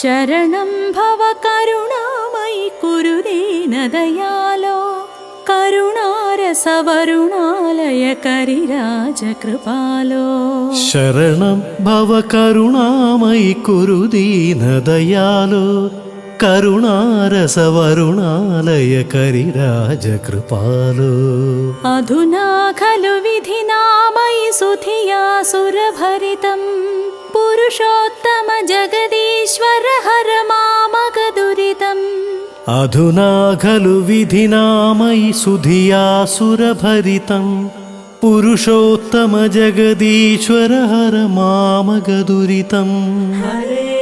ശരണം ഭവ കരുണാമയി കുരു ദീനദയാലോ കരുണാരസവരുണാലയ കരിരാജകൃപാലോ. ശരണം ഭവ കരുണാമയി കുരു ദീനദയാലോ കരുണാരസവരുണാലയ കരിരാജകൃപാലോ. അധുനാ ഖലു വിധിനാമയി സുധിയാ സുരഭരിതം പുരുഷോത്തമ ജഗദീശ്വര ഹര മാമകദുരിതം. അധുനാ ഖലു വിധിനാമയി സുധിയാ സുരഭരിതം പുരുഷോത്തമ ജഗദീശ്വര ഹര മാമകദുരിതം. ഹരേ